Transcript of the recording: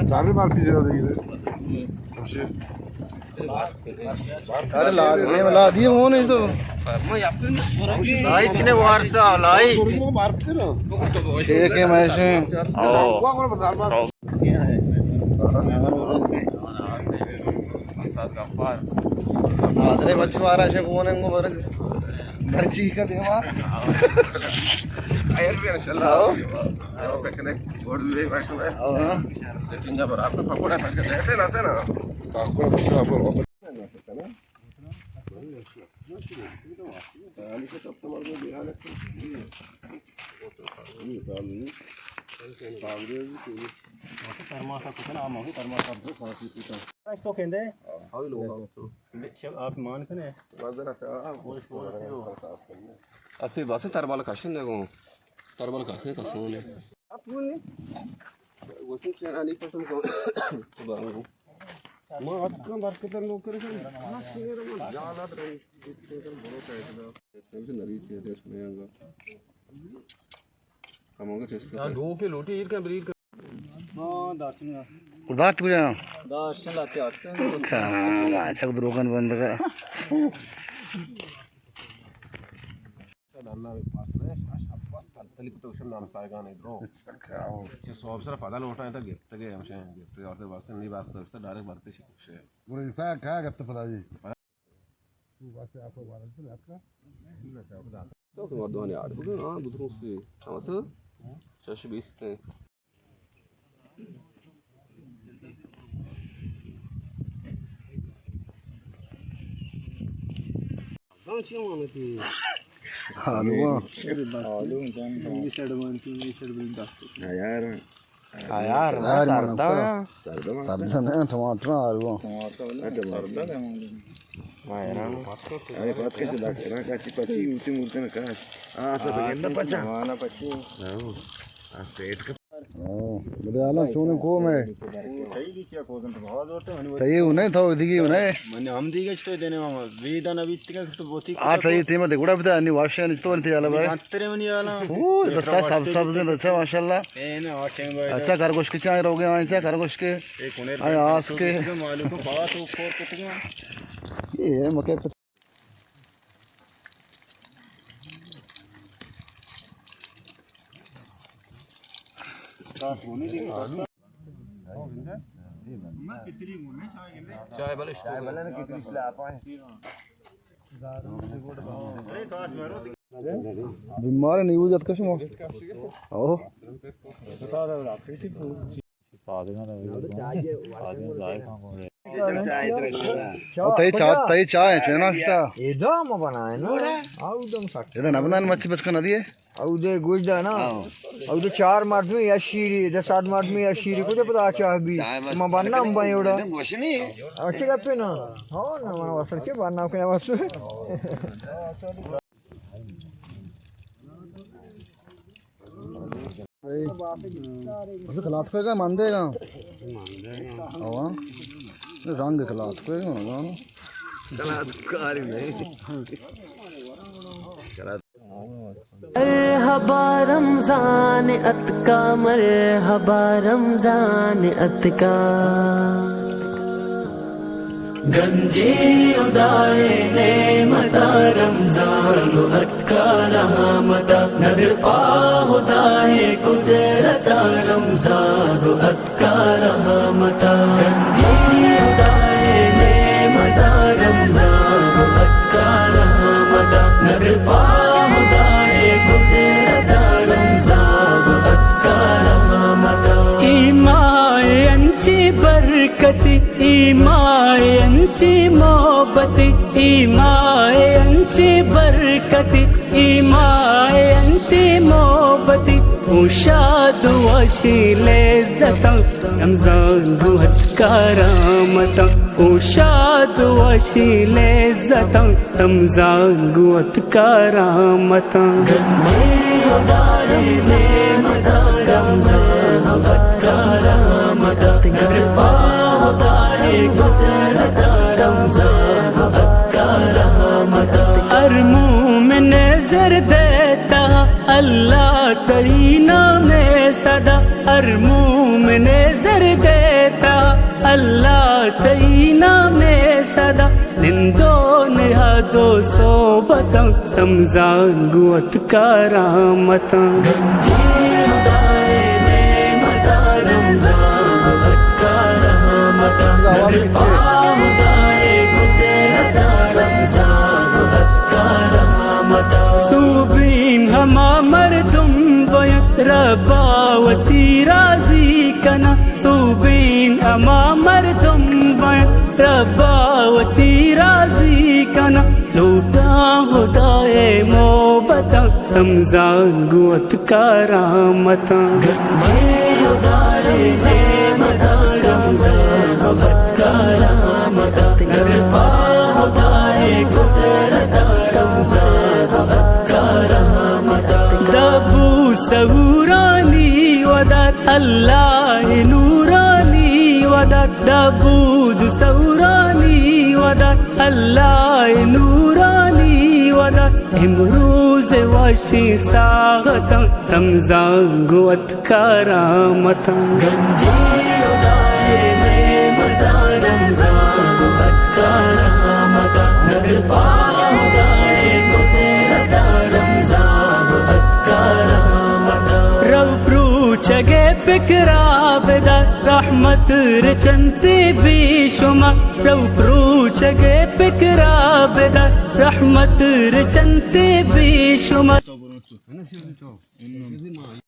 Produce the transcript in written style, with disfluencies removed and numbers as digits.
Darbe var pijama değil. अरे ला दिए वो नहीं तो लाई इतने वार से लाई शेख है मैं से आदरे मच्छी मारा शेख वो ने को बर मर्ची का देवा आयर भी चल रहा हो पे कनेक्ट छोड़ दे वैष्णव है हां सेटिंग पर आपने पकोड़ा फंस के रहते ना से ना पकोड़ा फंस आप Así va a ser tarbal kashin de go tarbal kashin kasone apune gosun chani pasam ko bangu ma atkam barketan log kare na sere ma jalat rahi itekar boro kaitda se nari che de sunayanga kamonga chesta do ke loti ir ka brir ha darshan बात पूजा darshan late aate अच्छा दुकान बंद कर Allah पास में शाबाश तली को तो उस नाम साइगा नहीं ब्रो ये सब सर फादर लोटा है तो गिफ्ट के हमसे गिफ्ट और तो बस नहीं बात तो उससे डायरेक्ट बात से पूरे का क्या गिफ्ट पता जी तू बात से आपको बात से आपका तो तुम्हारे दोनों यार बुझो हां बुझो से समझ चश 20 थे गांव क्यों आने थी आलू यार सरदा ने टमाटर आलू अरे बात कैसे बात करना काची पाची उल्टी मुल्ते में काश हां सब गेंदा पचा वाला पची पेट का बड़े आला चोने को में तई उन्हें तो दिगी उन्हें मने हम दिगे तो देने मामा वेदन अवित्तिका तो बोती आ तई ते में गुड़ा बता अन्य वाशे ने तो नहीं आला भाई अंतरे में नहीं आला ओ दस्ता सब से अच्छा माशाल्लाह ए ना वाशे में अच्छा खरगोश के चाय रोगे अच्छा खरगोश के एक कोने आस के मालूम को बात ऊपर कितना ये मके चाय वाले ने कितनी इसलिए आप आए बीमार नहीं हो जाता कसम ओ तई चाय है नाश्ता एकदम बनाए ना एकदम सट इधर ना बनाने मच्छी बच का नदी है औदे गुजदा ना औदे 4 मार्च में या शीरी 7 मार्च में या शीरी को पता चाह भी म बनना हम एवढा गोशनी अच्छे गप्पे ना हो ना मन वसन के बनना के बस उसे खिलाफ कोई का मान देगा हाँ रंग खिलाफ कोई ना कलाकारी नहीं मरहबा रमजान अतका मरहबा रमजान अतका गंजे उदाए ने मता रमजान अतका रहमता नगर पाहुदाए कुदरता रमजान अतका रहमता गंजे उदाए ने मता रमजान अतका रहमता नगर पाहुदाए कुदरता रमजान अतका रहमता इमायंची बरकती इमायंची मोहब्बती इमायंची बरकती इमायंची मोहब्बती उशाद वशीले जता रमजान गुहत करामता उशाद वशीले जता रमजान गुहत करामता गंजे उदारे ने मदा रमजान गुहत करामता कृपा उदारे गुदरता रमजान गुहत अल्लाह तेरी नाम सदा हर मुँह नजर देता अल्लाह तेरी नाम सदा निंदो निहादो सोबता रमजान गुअत का रहमता गंजे उदाए नेमता रमजान गुअत का रहमता नगर पाहुदाए कुदरता रमजान गुअत का रहमता सुबीन हमा मर्दुम बयत रबावती राजी कना सुबीन हमा मर्दुम बयत रबावती राजी कना लूटा खुदाए मोहब्बता रमजान गुअत का रहमता गंजे उदाए नेमता रमजान गुअत का रहमता नगर पाहुदाए कुदरता रमजान गुअत का रहमता दबू सहूरानी वदत अल्लाह नूरानी वदत दबूज सहूरानी वदत अल्लाह नूरानी वदत इमरूज वशी सागता रमजान गुअत का रहमता गंजे उदाए नेमता रमजान गुअत का रहमता नगर पाहुदाए कुदरता रमजान गुअत का रहमता रब प्रूचगे फिक्रा बेदा रहमत रचनते बेशुमार रब प्रूचगे फिक्रा बेदा रहमत रचनते बेशुमार